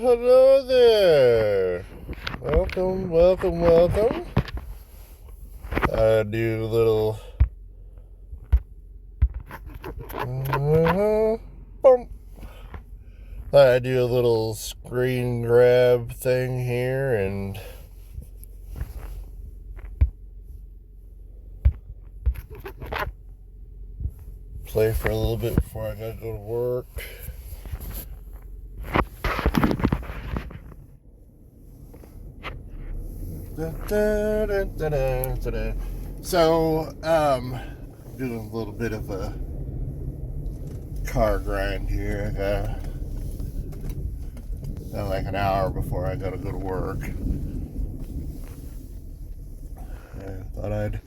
Hello there. Welcome. I do a little bump. I do a little screen grab thing here and play for a little bit before I gotta go to work. So, doing a little bit of a car grind here. I got like an hour before I gotta go to work. I thought I'd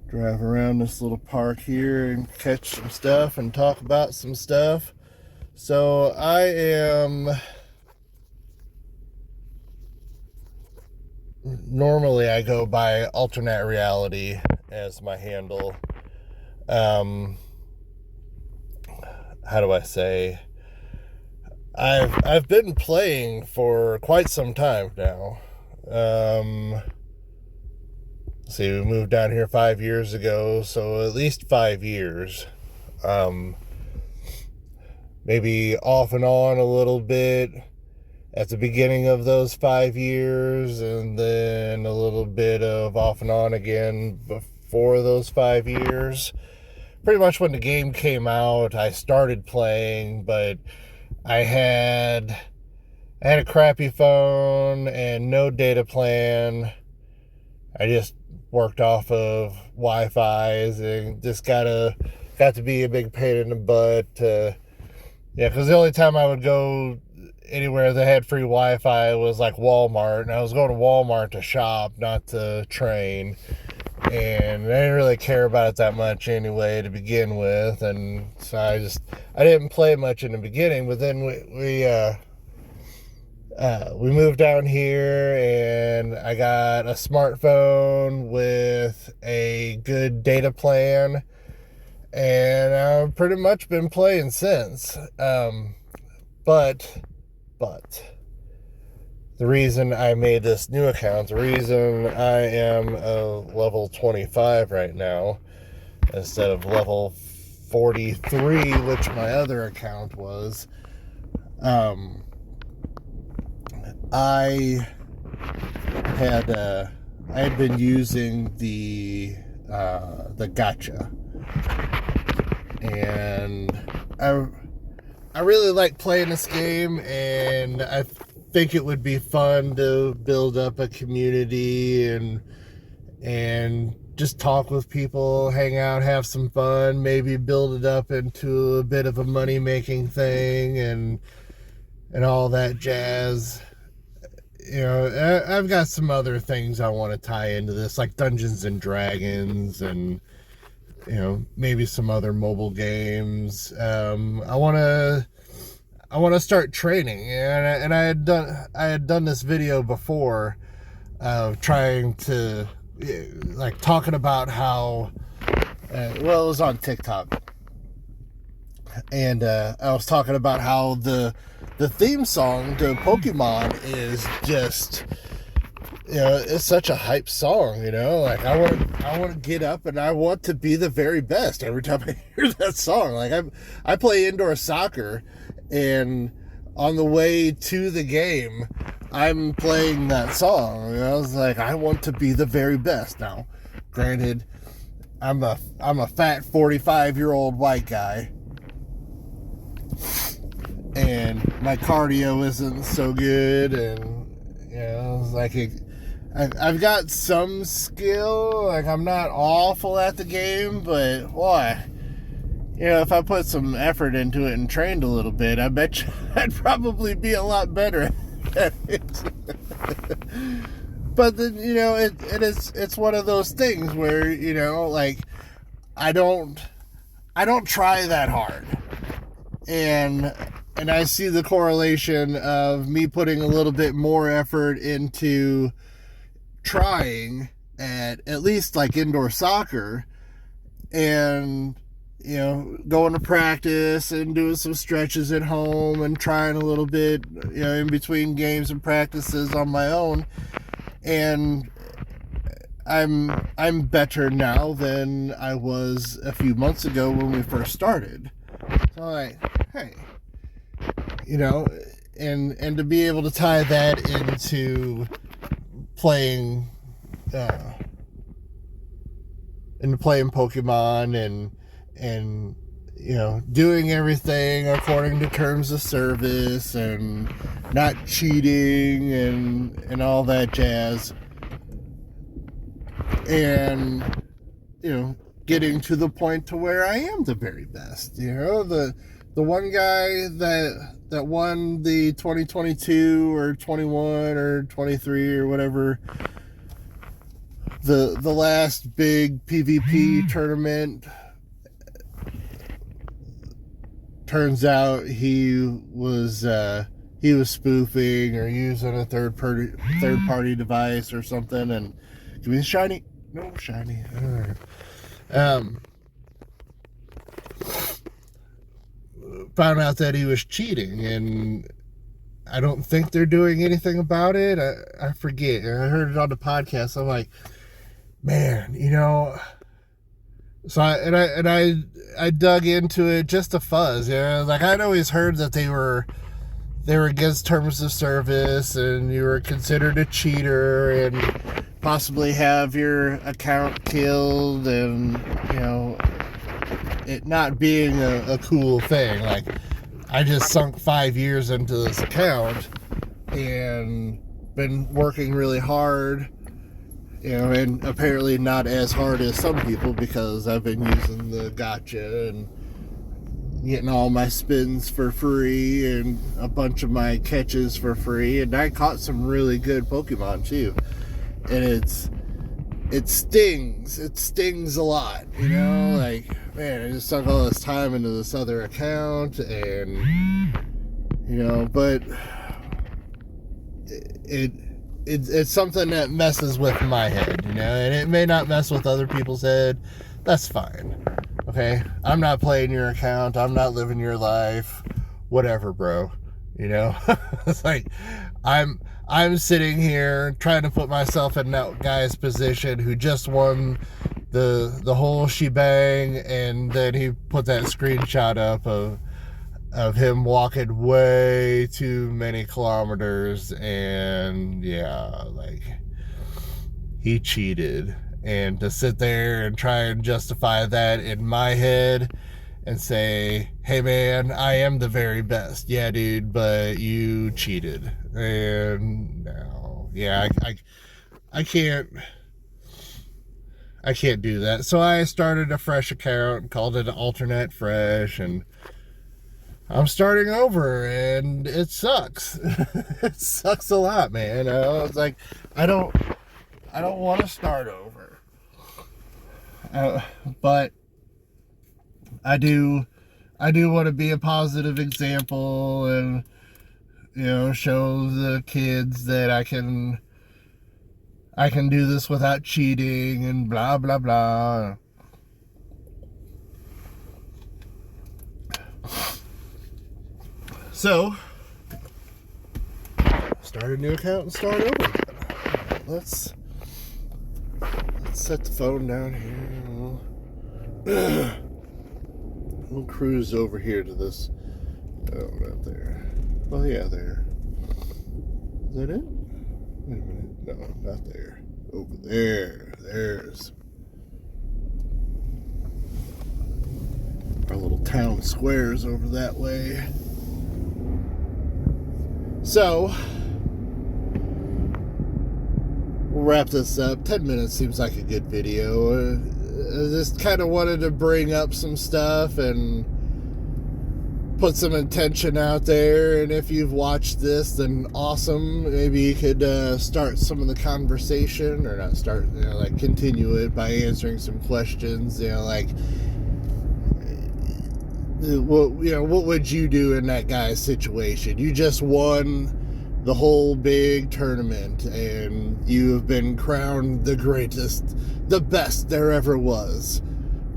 drive around this little park here and catch some stuff and talk about some stuff. So I am... Normally I go by alternate reality as my handle. How do I say? I've been playing for quite some time now. See, we moved down here 5 years ago, so at least 5 years. Maybe off and on a little bit at the beginning of those 5 years, and then a little bit of off and on again before those 5 years. Pretty much when the game came out, I started playing, but I had a crappy phone and no data plan. I just worked off of Wi-Fi's and just got to be a big pain in the butt. Because the only time I would go anywhere that had free Wi-Fi was like Walmart, and I was going to Walmart to shop, not to train, and I didn't really care about it that much anyway to begin with, and so I didn't play much in the beginning. But then we moved down here, and I got a smartphone with a good data plan, and I've pretty much been playing since. But the reason I made this new account, the reason I am a level 25 right now instead of level 43, which my other account was, I had been using the gacha, and I really like playing this game, and I think it would be fun to build up a community and just talk with people, hang out, have some fun, maybe build it up into a bit of a money-making thing and all that jazz. You know, I've got some other things I want to tie into this, like Dungeons and Dragons and, you know, maybe some other mobile games. I want to start training, and I had done this video before of trying to, like, talking about how it was on TikTok, and I was talking about how the theme song to Pokemon is just, you know, it's such a hype song, you know, like I want to get up and I want to be the very best every time I hear that song. Like I play indoor soccer, and on the way to the game, I'm playing that song. And I was like, I want to be the very best. Now, granted, I'm a fat 45-year-old white guy, and my cardio isn't so good, and you know, it's like I've got some skill. Like, I'm not awful at the game, but boy, you know, if I put some effort into it and trained a little bit, I bet you I'd probably be a lot better at it. But then, you know, it's one of those things where, you know, like I don't try that hard, and I see the correlation of me putting a little bit more effort into trying at least like indoor soccer, and going to practice and doing some stretches at home and trying a little bit, in between games and practices on my own. And I'm better now than I was a few months ago when we first started. So I'm like, hey, and to be able to tie that into playing Pokemon and doing everything according to terms of service and not cheating and all that jazz, and getting to the point to where I am the very best. The one guy that won the 2022 or 21 or 23 or whatever, the last big PvP tournament, turns out he was spoofing or using a third party device or something. And give me the shiny. No shiny. Found out that he was cheating, and I don't think they're doing anything about it. I forget. I heard it on the podcast. I'm like, man, So I dug into it just to fuzz. Like, I'd always heard that they were against terms of service, and you were considered a cheater and possibly have your account killed, and it not being a cool thing. Like, I just sunk 5 years into this account and been working really hard, and apparently not as hard as some people, because I've been using the gacha and getting all my spins for free and a bunch of my catches for free, and I caught some really good Pokemon too. And it stings a lot, like, man, I just sunk all this time into this other account, and but it's something that messes with my head, and it may not mess with other people's head. That's fine. Okay, I'm not playing your account. I'm not living your life. Whatever, bro. It's like I'm sitting here trying to put myself in that guy's position who just won the whole shebang, and then he put that screenshot up of him walking way too many kilometers, and like, he cheated. And to sit there and try and justify that in my head and say, hey man, I am the very best. Yeah, dude, but you cheated. And no, yeah, I can't do that. So I started a fresh account, called it Alternate Fresh, and I'm starting over, and it sucks. It sucks a lot, man. It's like, I don't want to start over. But I do want to be a positive example, and show the kids that I can do this without cheating and blah blah blah. So start a new account and start over again. Let's set the phone down here. We'll cruise over here to this. Oh, not there. Well, yeah, there. Is that it? Wait a minute. No, not there. Over there. There's our little town squares over that way. So we'll wrap this up. 10 minutes seems like a good video. I just kind of wanted to bring up some stuff and put some intention out there. And if you've watched this, then awesome. Maybe you could start some of the conversation, or not start, like, continue it by answering some questions. Like, what would you do in that guy's situation? You just won the whole big tournament, and you have been crowned the greatest, the best there ever was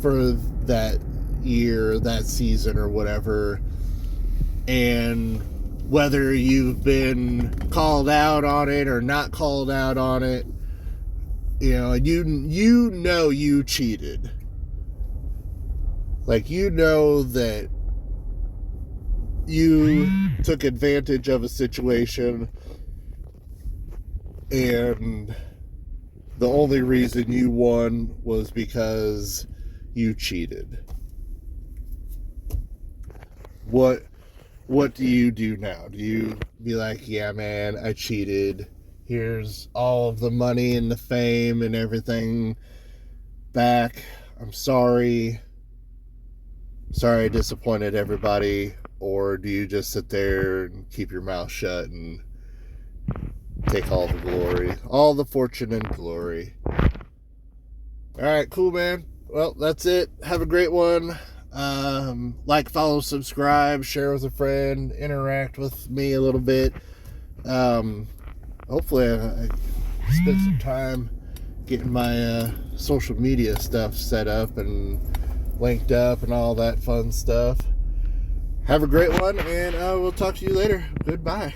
for that year, that season, or whatever. And whether you've been called out on it or not called out on it, you cheated. Like, that you took advantage of a situation, and the only reason you won was because you cheated. What do you do now? Do you be like, yeah, man, I cheated. Here's all of the money and the fame and everything back. I'm sorry. Sorry I disappointed everybody. Or do you just sit there and keep your mouth shut and take all the glory, all the fortune and glory? All right, cool, man. Well, that's it. Have a great one. Like, follow, subscribe, share with a friend, interact with me a little bit. Hopefully I spent some time getting my social media stuff set up and linked up and all that fun stuff. Have a great one, and we'll talk to you later. Goodbye.